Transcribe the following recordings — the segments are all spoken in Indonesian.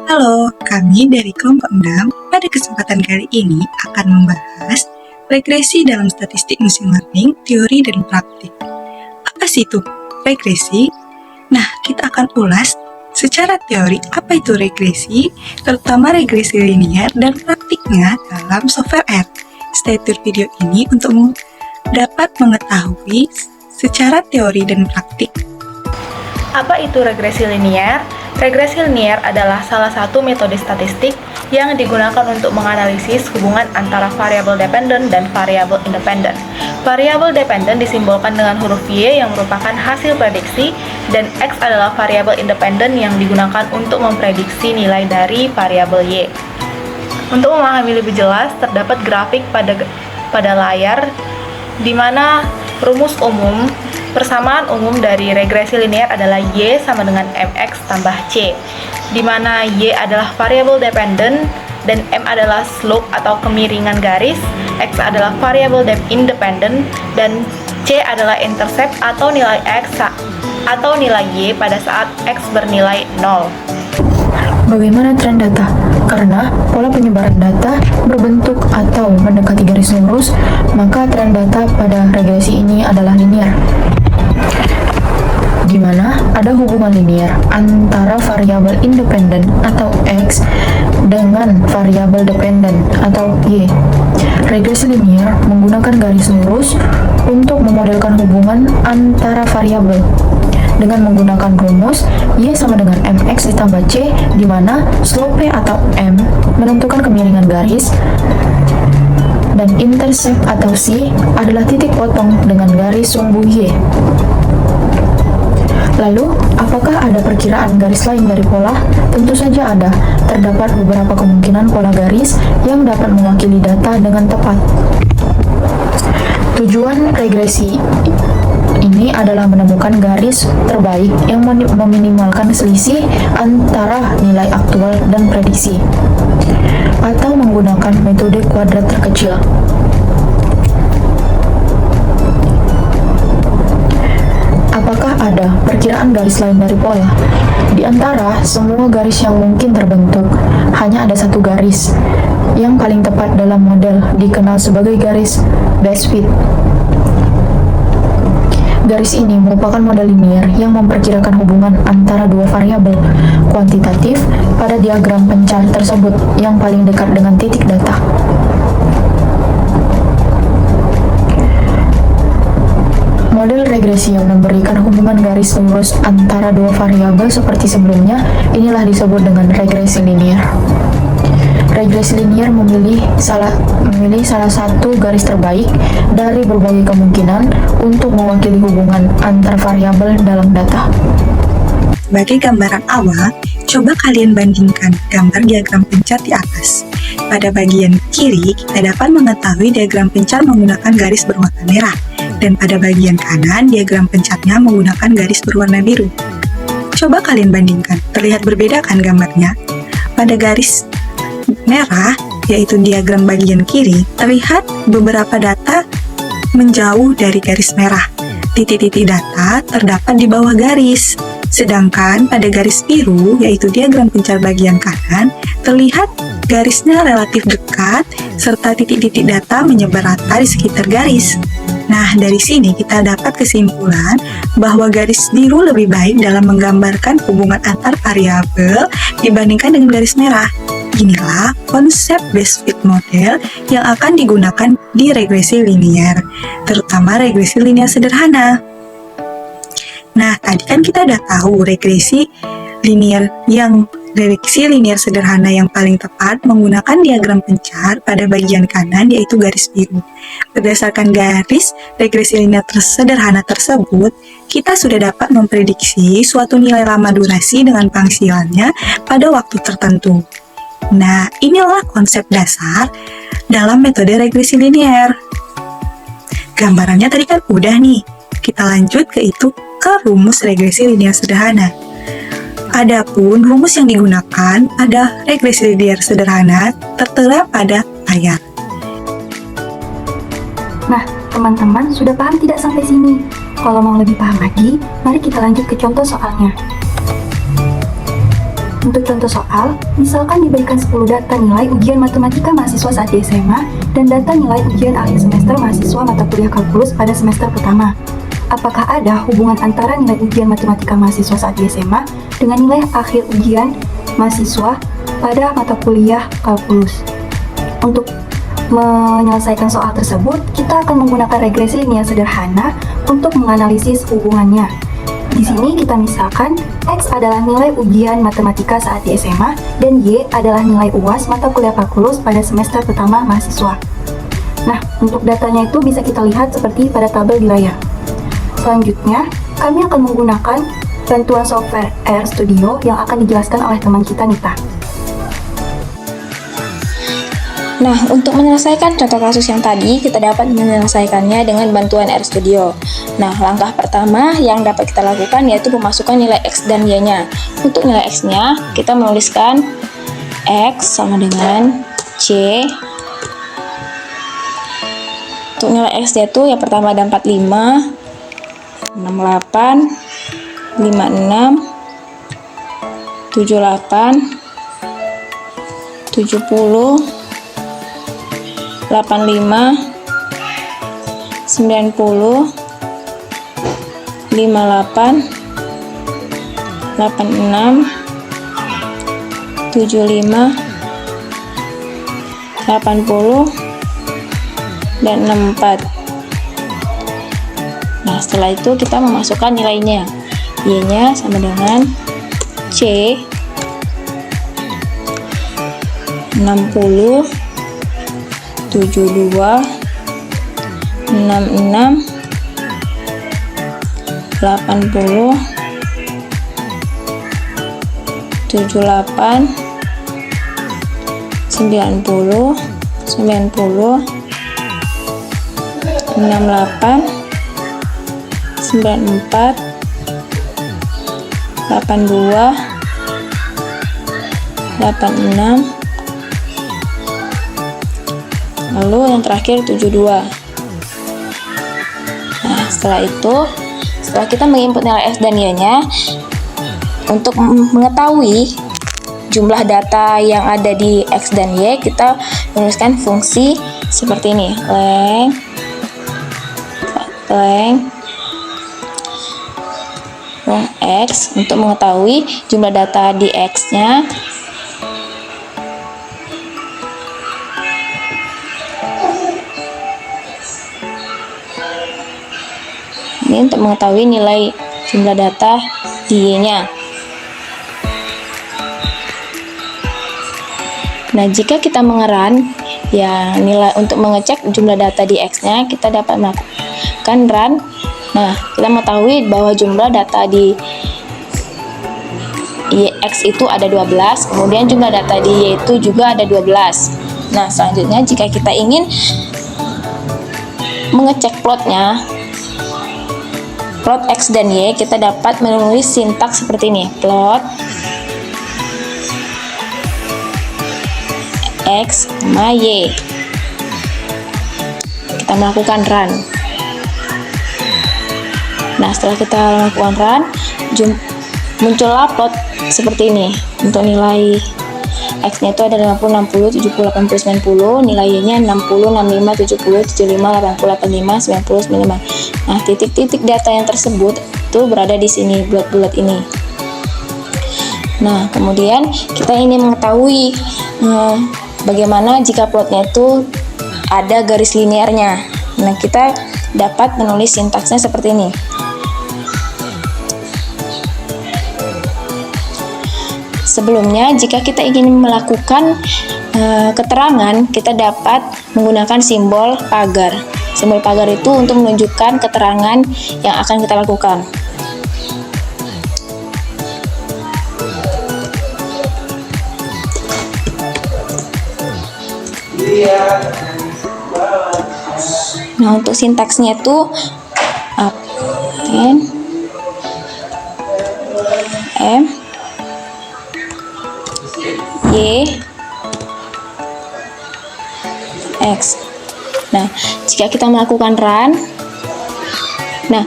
Halo, kami dari kelompok 6 pada kesempatan kali ini akan membahas regresi dalam statistik machine learning, teori dan praktik. Apa sih itu regresi? Nah, kita akan ulas secara teori apa itu regresi, terutama regresi linear dan praktiknya dalam software R. Stay tune video ini untuk dapat mengetahui secara teori dan praktik. Apa itu regresi linear? Regresi linear adalah salah satu metode statistik yang digunakan untuk menganalisis hubungan antara variabel dependen dan variabel independen. Variabel dependen disimbolkan dengan huruf Y yang merupakan hasil prediksi, dan X adalah variabel independen yang digunakan untuk memprediksi nilai dari variabel Y. Untuk memahami lebih jelas, terdapat grafik pada layar di mana rumus umum persamaan umum dari regresi linear adalah Y sama dengan MX tambah C, di mana Y adalah variabel dependen dan M adalah slope atau kemiringan garis, X adalah variabel independen, dan C adalah intercept atau nilai X atau nilai Y pada saat X bernilai 0. Bagaimana tren data? Karena pola penyebaran data berbentuk atau mendekati garis lurus, maka tren data pada regresi ini adalah linear, di mana ada hubungan linear antara variabel independen atau X dengan variabel dependen atau Y. Regresi linear menggunakan garis lurus untuk memodelkan hubungan antara variabel dengan menggunakan rumus Y sama dengan MX ditambah C, di mana slope atau M menentukan kemiringan garis dan intercept atau C adalah titik potong dengan garis sumbu Y. Lalu, apakah ada perkiraan garis lain dari pola? Tentu saja ada. Terdapat beberapa kemungkinan pola garis yang dapat mewakili data dengan tepat. Tujuan regresi ini adalah menemukan garis terbaik yang meminimalkan selisih antara nilai aktual dan prediksi, atau menggunakan metode kuadrat terkecil. Apakah ada perkiraan garis lain dari pola? Di antara semua garis yang mungkin terbentuk, hanya ada satu garis yang paling tepat dalam model dikenal sebagai garis best fit. Garis ini merupakan model linear yang memperkirakan hubungan antara dua variabel kuantitatif pada diagram pencar tersebut yang paling dekat dengan titik data. Model regresi yang memberikan hubungan garis lurus antara dua variabel seperti sebelumnya, inilah disebut dengan regresi linear. Regresi linear memilih salah satu garis terbaik dari berbagai kemungkinan untuk mewakili hubungan antar variabel dalam data. Sebagai gambaran awal, coba kalian bandingkan gambar diagram pencar di atas. Pada bagian kiri, kita dapat mengetahui diagram pencar menggunakan garis berwarna merah, dan pada bagian kanan, diagram pencarnya menggunakan garis berwarna biru. Coba kalian bandingkan, terlihat berbeda kan gambarnya? Pada garis merah, yaitu diagram bagian kiri, terlihat beberapa data menjauh dari garis merah. Titik-titik data terdapat di bawah garis. Sedangkan pada garis biru, yaitu diagram pencar bagian kanan, terlihat garisnya relatif dekat, serta titik-titik data menyebar rata di sekitar garis. Nah, dari sini kita dapat kesimpulan bahwa garis biru lebih baik dalam menggambarkan hubungan antar variabel dibandingkan dengan garis merah. Inilah konsep best fit model yang akan digunakan di regresi linear, terutama regresi linear sederhana. Nah, tadi kan kita udah tahu regresi linear sederhana yang paling tepat menggunakan diagram pencar pada bagian kanan, yaitu garis biru. Berdasarkan garis regresi linear sederhana tersebut, kita sudah dapat memprediksi suatu nilai lama durasi dengan pangsilannya pada waktu tertentu. Nah, inilah konsep dasar dalam metode regresi linear. Gambarannya tadi kan udah nih. Kita lanjut ke rumus regresi linear sederhana. Adapun rumus yang digunakan pada regresi linear sederhana tertera pada layar. Nah, teman-teman sudah paham tidak sampai sini? Kalau mau lebih paham lagi, mari kita lanjut ke contoh soalnya. Untuk contoh soal, misalkan diberikan 10 data nilai ujian matematika mahasiswa saat di SMA dan data nilai ujian akhir semester mahasiswa mata kuliah kalkulus pada semester pertama. Apakah ada hubungan antara nilai ujian matematika mahasiswa saat di SMA dengan nilai akhir ujian mahasiswa pada mata kuliah kalkulus? Untuk menyelesaikan soal tersebut, kita akan menggunakan regresi linear sederhana untuk menganalisis hubungannya. Di sini kita misalkan X adalah nilai ujian matematika saat di SMA dan Y adalah nilai UAS mata kuliah kalkulus pada semester pertama mahasiswa. Nah, untuk datanya itu bisa kita lihat seperti pada tabel di layar. Selanjutnya, kami akan menggunakan bantuan software RStudio yang akan dijelaskan oleh teman kita, Nita. Nah, untuk menyelesaikan contoh kasus yang tadi, kita dapat menyelesaikannya dengan bantuan RStudio. Nah, langkah pertama yang dapat kita lakukan yaitu memasukkan nilai X dan Y-nya. Untuk nilai X-nya, kita menuliskan X sama dengan C. Untuk nilai X-nya itu yang pertama ada 45, 68, 56, 78, 70, 85, 90, 58, 86, 75, 80, dan 64. Nah, setelah itu kita memasukkan nilainya. Y-nya sama dengan C 60, 72, 66, 80, 78, 90, 90, 68, 94, 82, 86, lalu yang terakhir 72. Nah, setelah kita menginput nilai X dan Y-nya, untuk mengetahui jumlah data yang ada di X dan Y, kita menuliskan fungsi seperti ini, length X untuk mengetahui jumlah data di X-nya. Ini untuk mengetahui nilai jumlah data di Y-nya. Nah, jika kita mengeran ya nilai untuk mengecek jumlah data di X-nya, kita dapat melakukan run. Nah, kita mengetahui bahwa jumlah data di X itu ada 12, kemudian jumlah data di Y itu juga ada 12. Nah, selanjutnya jika kita ingin mengecek plot X dan Y, kita dapat menulis sintaks seperti ini, plot X sama Y. Kita melakukan run. Nah, setelah kita melakukan run, muncullah plot seperti ini. Untuk nilai X-nya itu ada 50, 60, 70, 80, 90, nilai Y-nya 60, 65, 70, 75, 80, 85, 90, 95. Nah, titik-titik data yang tersebut itu berada di sini, bulat-bulat ini. Nah, kemudian kita ingin mengetahui bagaimana jika plotnya itu ada garis linearnya. Nah, kita dapat menulis sintaksnya seperti ini. Sebelumnya, jika kita ingin melakukan keterangan, kita dapat menggunakan simbol pagar. Simbol pagar itu untuk menunjukkan keterangan yang akan kita lakukan. Nah, untuk sintaksnya itu M Y X. Nah, jika kita melakukan run, nah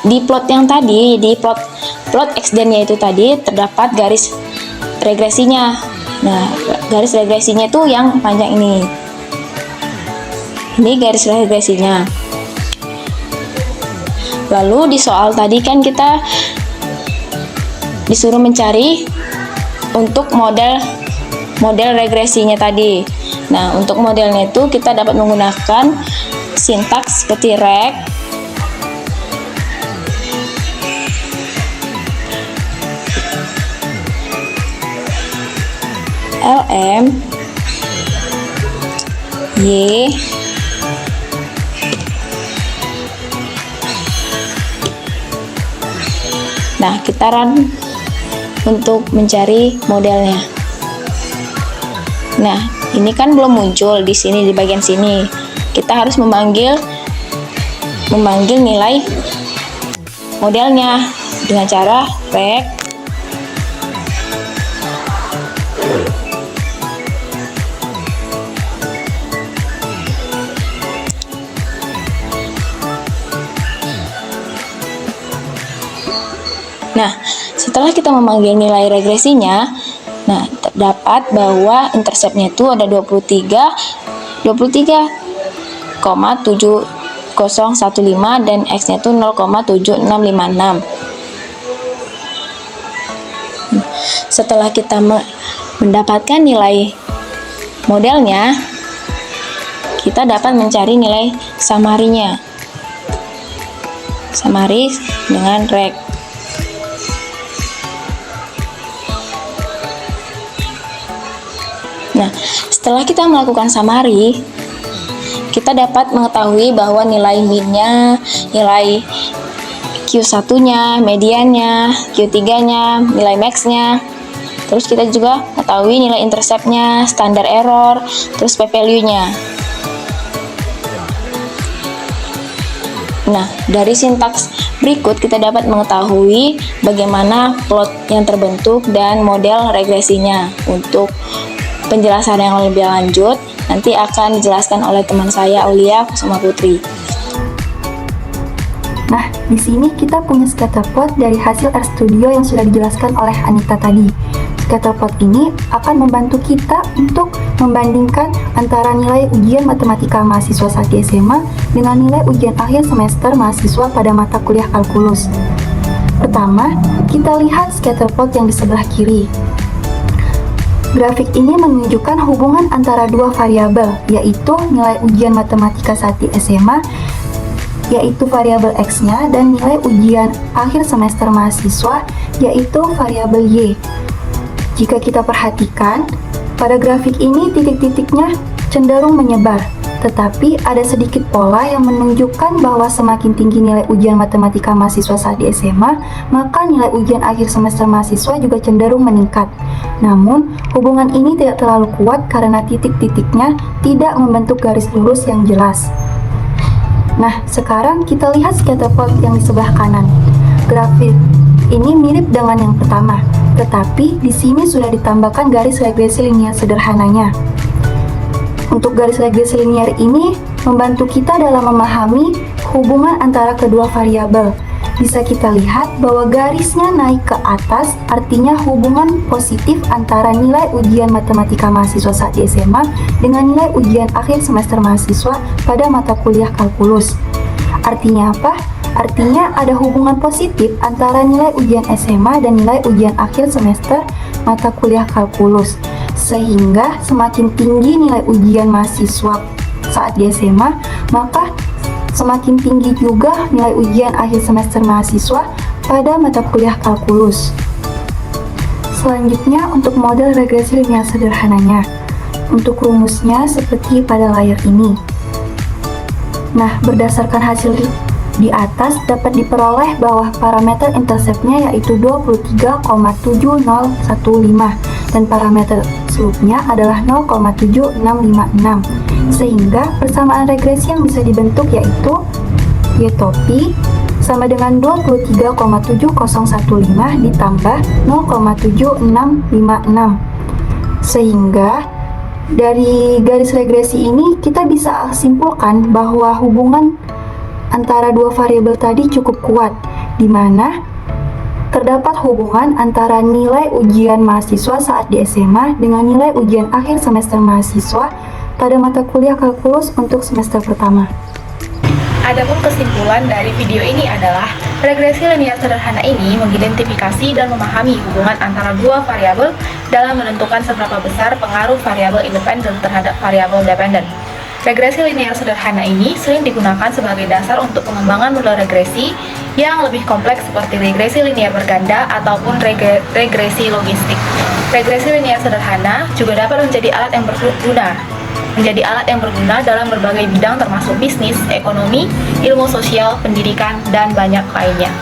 di plot yang tadi, di plot X dan Y itu tadi terdapat garis regresinya. Nah, garis regresinya itu yang panjang ini. Ini garis regresinya. Lalu di soal tadi kan kita disuruh mencari untuk model regresinya tadi. Nah, untuk modelnya itu kita dapat menggunakan sintaks seperti reg, lm, y, nah kita run untuk mencari modelnya. Nah, ini kan belum muncul di sini, di bagian sini. Kita harus memanggil nilai modelnya dengan cara reg Nah, setelah kita memanggil nilai regresinya, nah terdapat bahwa interceptnya itu ada 23,7015 dan x-nya itu 0,7656. Setelah kita mendapatkan nilai modelnya, kita dapat mencari nilai samarinya. Samari dengan reg. Nah, setelah kita melakukan summary, kita dapat mengetahui bahwa nilai min-nya, nilai Q1-nya, mediannya, Q3-nya, nilai max-nya. Terus kita juga mengetahui nilai intercept-nya, standar error, terus p-value-nya. Nah, dari sintaks berikut kita dapat mengetahui bagaimana plot yang terbentuk dan model regresinya. Untuk penjelasan yang lebih lanjut nanti akan dijelaskan oleh teman saya Aulia Kusuma Putri. Nah, di sini kita punya scatterplot dari hasil RStudio yang sudah dijelaskan oleh Anita tadi. Scatterplot ini akan membantu kita untuk membandingkan antara nilai ujian matematika mahasiswa saat di SMA dengan nilai ujian akhir semester mahasiswa pada mata kuliah kalkulus. Pertama, kita lihat scatterplot yang di sebelah kiri. Grafik ini menunjukkan hubungan antara dua variabel, yaitu nilai ujian matematika saat di SMA, yaitu variabel X-nya, dan nilai ujian akhir semester mahasiswa, yaitu variabel Y. Jika kita perhatikan, pada grafik ini titik-titiknya cenderung menyebar, tetapi ada sedikit pola yang menunjukkan bahwa semakin tinggi nilai ujian matematika mahasiswa saat di SMA, maka nilai ujian akhir semester mahasiswa juga cenderung meningkat. Namun, hubungan ini tidak terlalu kuat karena titik-titiknya tidak membentuk garis lurus yang jelas. Nah, sekarang kita lihat scatterplot yang di sebelah kanan. Grafik ini mirip dengan yang pertama, tetapi di sini sudah ditambahkan garis regresi linear sederhananya. Untuk garis regresi linear ini membantu kita dalam memahami hubungan antara kedua variabel. Bisa kita lihat bahwa garisnya naik ke atas, artinya hubungan positif antara nilai ujian matematika mahasiswa saat di SMA dengan nilai ujian akhir semester mahasiswa pada mata kuliah kalkulus. Artinya apa? Artinya ada hubungan positif antara nilai ujian SMA dan nilai ujian akhir semester mata kuliah kalkulus. Sehingga semakin tinggi nilai ujian mahasiswa saat di SMA, maka semakin tinggi juga nilai ujian akhir semester mahasiswa pada mata kuliah kalkulus. Selanjutnya untuk model regresi linear sederhananya. Untuk rumusnya seperti pada layar ini. Nah, berdasarkan hasil di atas dapat diperoleh bahwa parameter interceptnya yaitu 23,7015 dan parameter slope-nya adalah 0,7656. Sehingga persamaan regresi yang bisa dibentuk yaitu Y topi sama dengan 23,7015 ditambah 0,7656. Sehingga dari garis regresi ini kita bisa simpulkan bahwa hubungan antara dua variabel tadi cukup kuat, di mana Terdapat hubungan antara nilai ujian mahasiswa saat di SMA dengan nilai ujian akhir semester mahasiswa pada mata kuliah kalkulus untuk semester pertama. Adapun kesimpulan dari video ini adalah regresi linier sederhana ini mengidentifikasi dan memahami hubungan antara dua variabel dalam menentukan seberapa besar pengaruh variabel independen terhadap variabel dependen. Regresi linier sederhana ini sering digunakan sebagai dasar untuk pengembangan model regresi yang lebih kompleks seperti regresi linier berganda ataupun regresi logistik. Regresi linier sederhana juga dapat menjadi alat yang berguna dalam berbagai bidang termasuk bisnis, ekonomi, ilmu sosial, pendidikan, dan banyak lainnya.